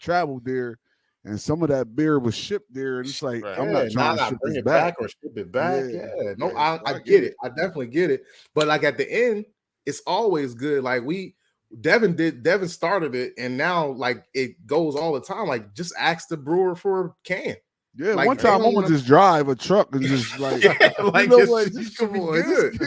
travel there. And some of that beer was shipped there, and it's like I'm not trying to ship bring it back or ship it back. Yeah. No, I get it. I definitely get it. But like at the end, it's always good. Like Devin started it, and now like it goes all the time. Like just ask the brewer for a can. Yeah, like, one time I'm gonna just drive a truck and just like, like you should be good.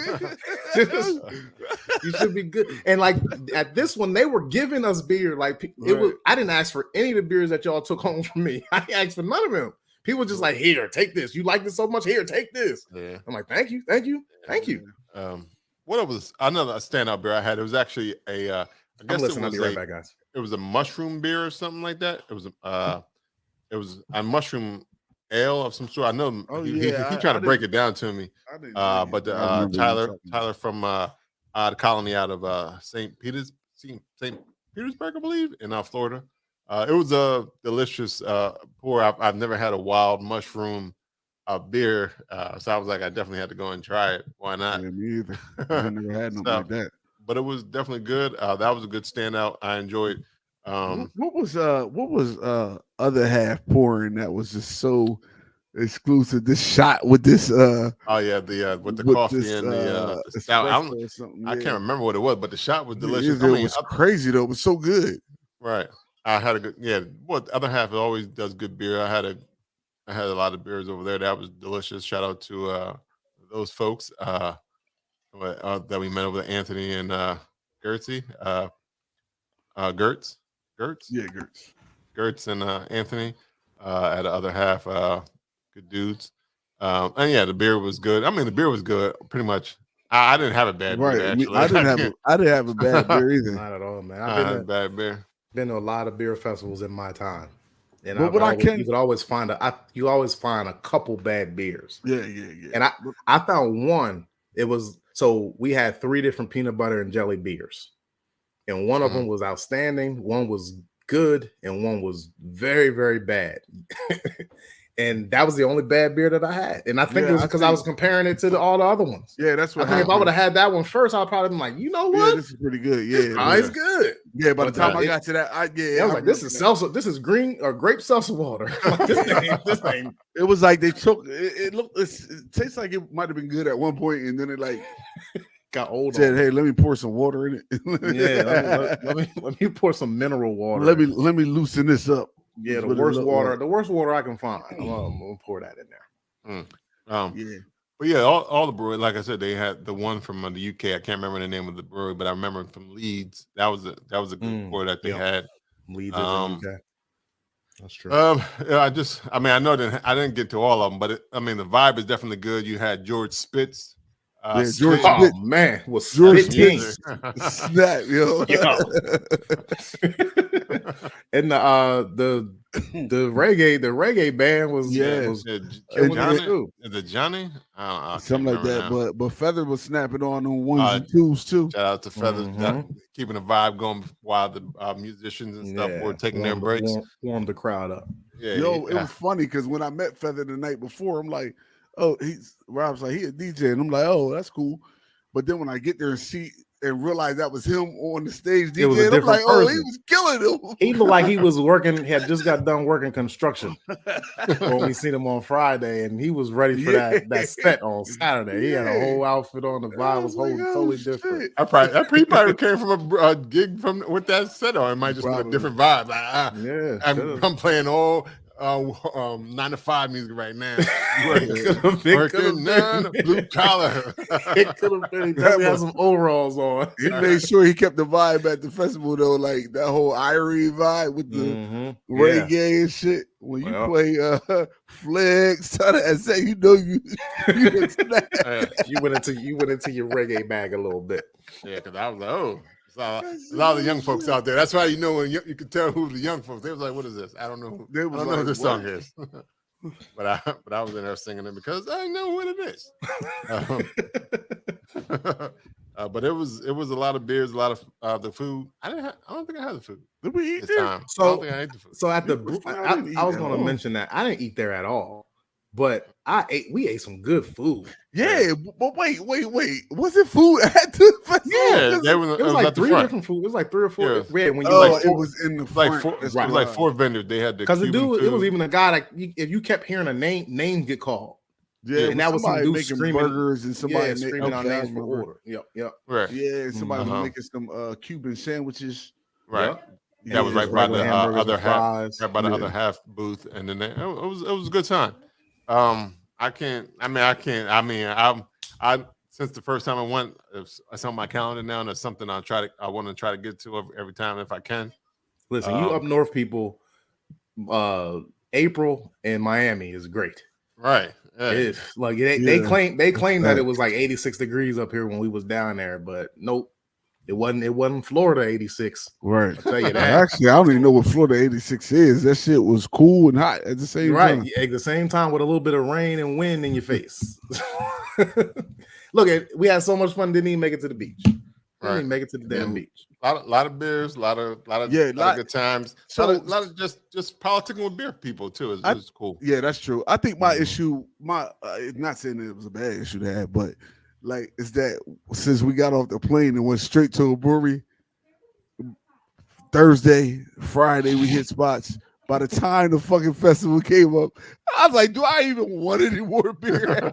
You should be good. And like at this one, they were giving us beer. Like it was. I didn't ask for any of the beers that y'all took home from me. I asked for none of them. People just like, here, take this. You like this so much. Here, take this. Yeah. I'm like, thank you. What was another standout beer I had? It was actually a. I guess I'll be right back, guys. It was a mushroom beer or something like that. It was a mushroom ale of some sort. I know he tried to break it down to me. But Tyler from the colony out of St. Petersburg, I believe, in Florida. It was a delicious pour. I've never had a wild mushroom beer, so I was like, I definitely had to go and try it. Why not? Yeah, me either. I never had nothing like that. But it was definitely good. That was a good standout. I enjoyed. What was other half pouring that was just so exclusive? This shot with this with the coffee this, and the stout. I can't remember what it was, but the shot was delicious. It was crazy though. It was so good. Right. I had a good Well, the other half always does good beer. I had a lot of beers over there. That was delicious. Shout out to those folks that we met over there, Anthony and Gertzy. Gertz. Yeah, Gertz. Gertz and Anthony at the other half. Good dudes. And the beer was good. I mean, the beer was good. Pretty much. I didn't have a bad beer. Actually. I didn't have a bad beer either. Not at all, man. I had a bad beer. Been to a lot of beer festivals in my time, and you could always find a couple bad beers. Yeah. And I found one. It was we had 3 different peanut butter and jelly beers, and one of them was outstanding. One was good, and one was very, very bad. And that was the only bad beer that I had. And I think it was because I was comparing it to all the other ones. Yeah, that's what I think. If I would have had that one first, I'd probably been like, you know what? Yeah, this is pretty good. Yeah, it's good. Yeah, by the time I got to that, I was like, this is salsa. This is green or grape salsa water. Like, this thing. It was like they took it. It tastes like it might have been good at one point, and then it like got old. Said, "Hey, let me pour some water in it." Let me pour some mineral water. Let me loosen this up. Yeah, the what it worst looked water. like. The worst water I can find. I'm gonna pour that in there. Yeah. But yeah, all the brewery, like I said, they had the one from the UK. I can't remember the name of the brewery, but I remember from Leeds. That was a good pour that they had. Leeds is in UK. That's true. Yeah, I know I didn't get to all of them, but the vibe is definitely good. You had George Spitz. George Oh Spitz. man, was George Spitz Spitz. Snap, yo. And the reggae band was killing it too. Is it Johnny? Something like that. But Feather was snapping on them ones and twos too. Shout out to Feather, keeping the vibe going while the musicians and stuff were taking their breaks. Warm the crowd up. Yeah, it was funny because when I met Feather the night before, I'm like, oh, Rob's like, he a DJ, and I'm like, oh, that's cool. But then when I get there and see and realize that was him on the stage DJ, it was a I'm like, person. oh, he was killing him. He looked like he was working, had just got done working construction when we seen him on Friday, and he was ready for that set on Saturday. He had a whole outfit on. The vibe was totally different. He probably came from a gig with that set on. It might just be a different vibe. Like, I'm playing all 9 to 5 music right now. Working blue collar. It could have been. He definitely had some overalls on. He made sure he kept the vibe at the festival though, like that whole Irie vibe with the reggae and shit. When you play Flex, and say you went into your reggae bag a little bit. Yeah, because I was like, oh. A lot of the young folks out there. That's why when you could tell who the young folks. They was like, "What is this? I don't know. I don't know who this song is." but I was in there singing it because I know what it is. But it was a lot of beers, a lot of the food. I don't think I had the food. Did we eat this there? time? I don't think I ate the food. So at the I was going to mention that I didn't eat there at all. But we ate some good food. Yeah, but wait. Was it food at the festival? Yeah, it was like 3 different food. It was like 3 or 4. Yeah. When you it was in the front. It was like 4 vendors. They had because it was even a guy like if you kept hearing a names get called. Yeah, and that was some dude making screaming burgers and somebody screaming out names for order. Yep. Right. Yeah, somebody was making some Cuban sandwiches. Right. Yep. That was right by the other half, right by the other half booth, and then it was a good time. Since the first time I went, it's on my calendar now, and it's something I want to try to get to every time if I can. Listen, you up north people, April in Miami is great. Right. Yeah. It is. Like they claim that it was like 86 degrees up here when we was down there, but nope. It wasn't Florida 86. Right. I'll tell you that. Actually, I don't even know what Florida 86 is. That shit was cool and hot at the same time. Right. At the same time with a little bit of rain and wind in your face. Look, we had so much fun, didn't even make it to the beach. Didn't even make it to the damn beach. A lot of beers, a lot of good times. So a lot of just politicking with beer people too. It's cool. Yeah, that's true. I think my issue, not saying that it was a bad issue to have, but like is that since we got off the plane and went straight to a brewery, Thursday, Friday we hit spots. By the time the fucking festival came up, I was like, do I even want any more beer?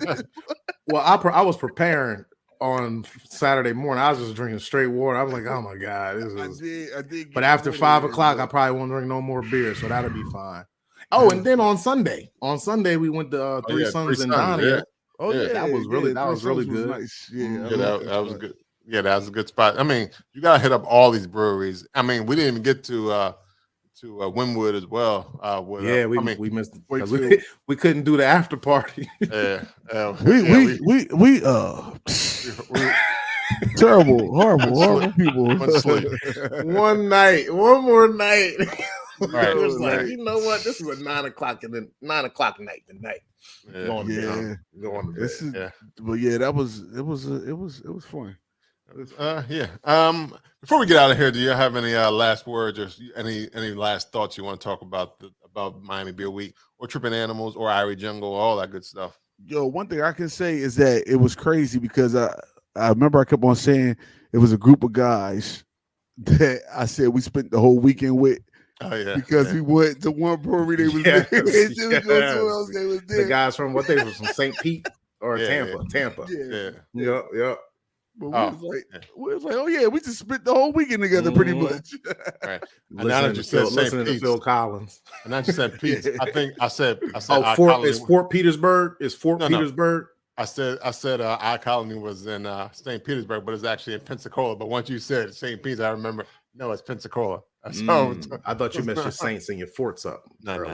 Well, I was preparing on Saturday morning. I was just drinking straight water. I was like, oh my God. I did. But after 5 o'clock, I probably won't drink no more beer, so that'll be fine. Oh, and then on Sunday we went to Three Sons in Donnie. Yeah. Oh yeah, that was really good. Nice. Yeah, that was good. Yeah, that was a good spot. I mean, you gotta hit up all these breweries. I mean, we didn't even get to Wynwood as well. We missed it because we couldn't do the after party. We terrible, horrible people. One more night. Right. It was like, you know what? This is a 9 o'clock night tonight. Going to bed. But yeah, it was fun. Before we get out of here, do you have any last words or any last thoughts you want to talk about Miami Beer Week or Tripping Animals or Irie Jungle, all that good stuff? Yo, one thing I can say is that it was crazy because I remember I kept on saying it was a group of guys that I said we spent the whole weekend with. Oh yeah, because we went to one brewery. They was there. The guys from they were from St. Pete or Tampa. Yeah. Yep. But Oh, we was like, oh yeah, we just spent the whole weekend together pretty much. right. And now that you said St. Listening to Pete's, Phil Collins. and now that you said Pete's, I think I said. It's Fort Petersburg. It's Fort Petersburg. I said our colony was in St. Petersburg, but it's actually in Pensacola. But once you said St. Pete's, I remember. No, it's Pensacola. So I thought you meant your Saints and your forts up. No.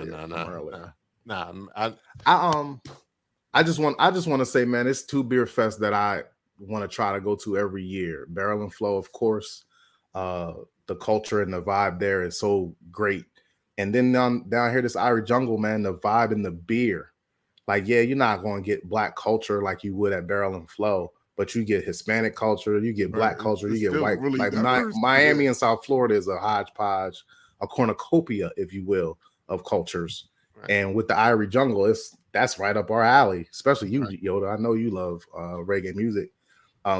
I just want to say, man, it's 2 beer fest that I want to try to go to every year. Barrel and Flow, of course. The culture and the vibe there is so great. And then down here, this Irie Jungle, man, the vibe and the beer. Like, yeah, you're not going to get black culture like you would at Barrel and Flow, but you get Hispanic culture, you get black culture, you get white. Really like Miami and South Florida is a hodgepodge, a cornucopia, if you will, of cultures. Right. And with the Irie Jungle, that's right up our alley, especially you, Yoda. I know you love reggae music.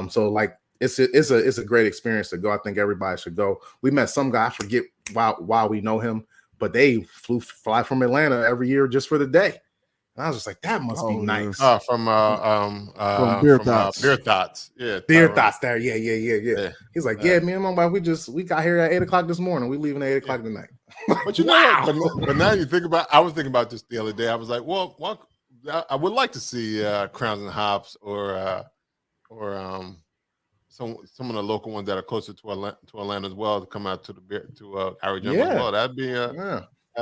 So like it's a great experience to go. I think everybody should go. We met some guy, I forget why we know him, but they fly from Atlanta every year just for the day. And I was just like, that must be nice. From Beer Thoughts. Beer Thoughts. Yeah. Beer Thoughts there. Yeah. He's like, me and my wife, we got here at 8:00 this morning. We leaving at 8:00 tonight. But you know, but now you think about, I was thinking about this the other day. I was like, well, I would like to see Crowns and Hops or some of the local ones that are closer to Atlanta as well to come out to Irie Jungle as well. That'd be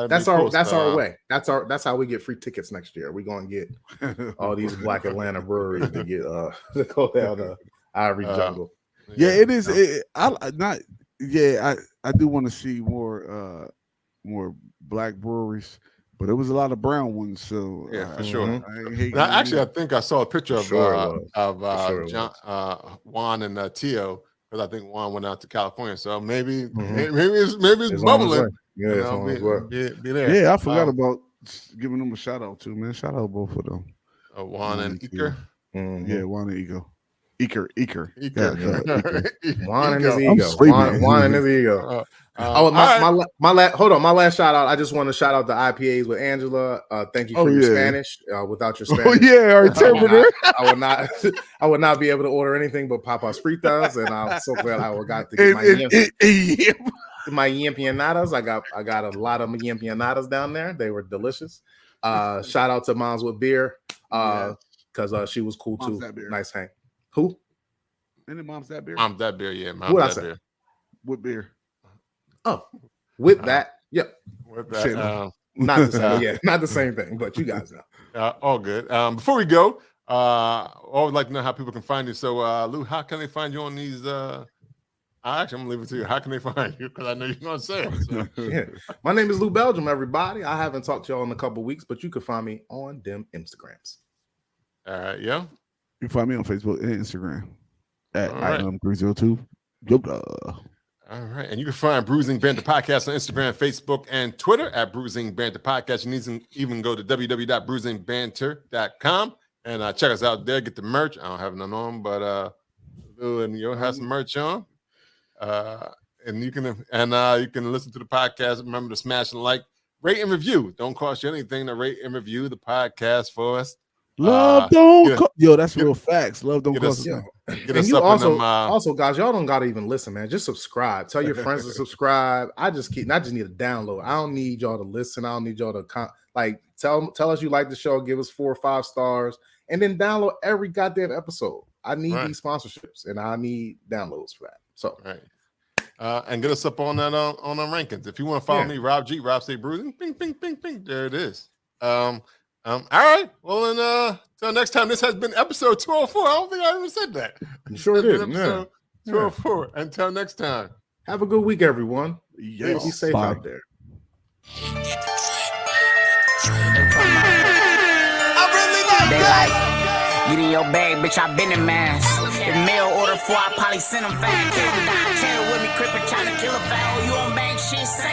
That's our way. That's how we get free tickets next year. We're gonna get all these Black Atlanta breweries to get to go down to Irie Jungle. Yeah, it is. I do want to see more black breweries, but it was a lot of brown ones. So yeah, for sure. I think I saw a picture of John, Juan and Tio, because I think Juan went out to California. So maybe it's bubbling. Be there. Yeah, I forgot about giving them a shout out too, man. Shout out both of them. Juan and Iker. Mm-hmm. Yeah, Juan and Ego. Iker. Juan and his ego. Juan and his ego. My last shout out. I just want to shout out the IPAs with Angela. Thank you for your Spanish. Without your Spanish, our interpreter. I would not be able to order anything but papas fritas, and I'm so glad I got to get my yampianadas. I got a lot of yampianadas down there. They were delicious. Shout out to Moms with Beer, because she was cool too. Nice hang. Who? And then Mom's That Beer. Mom's That Beer, yeah. Mom's That Beer. With beer. Oh, with that. Yep. With that. Not the same. Yeah, not the same thing, but you guys know. All good. Before we go, I would like to know how people can find you. So, Lou, how can they find you on these? Actually, I'm gonna leave it to you. How can they find you? Because I know you're gonna say it. So. Yeah. My name is Lou Belgium, everybody. I haven't talked to y'all in a couple weeks, but you can find me on them Instagrams. All right, yeah. You can find me on Facebook and Instagram at item302. All right. And you can find Bruising Banter Podcast on Instagram, Facebook, and Twitter at Bruising Banter Podcast. You need to even go to www.bruisingbanter.com and check us out there. Get the merch. I don't have none on, but Lou and you'll have some merch on. And you can listen to the podcast. Remember to smash and like, rate and review. Don't cost you anything to rate and review the podcast for us. Love don't that's real facts. Love don't cost us. Get us up also, guys, y'all don't gotta even listen, man. Just subscribe. Tell your friends to subscribe. I just need a download. I don't need y'all to listen. I don't need y'all to tell us you like the show. Give us 4 or 5 stars, and then download every goddamn episode. I need these sponsorships, and I need downloads for that. So and get us up on that on our rankings. If you want to follow me, Rob G, Rob Stay Bruising, ping, ping, ping, ping. There it is. All right. Well, and until next time, this has been episode 204. I don't think I even said that. You sure did. Episode 204. Until next time. Have a good week, everyone. Yes. Be safe out there. They like, get in your bag, bitch, I been in mass. If mail order 4, I probably send them fast. Kill with me, cripper, trying to kill a foul. You on bank shit, say.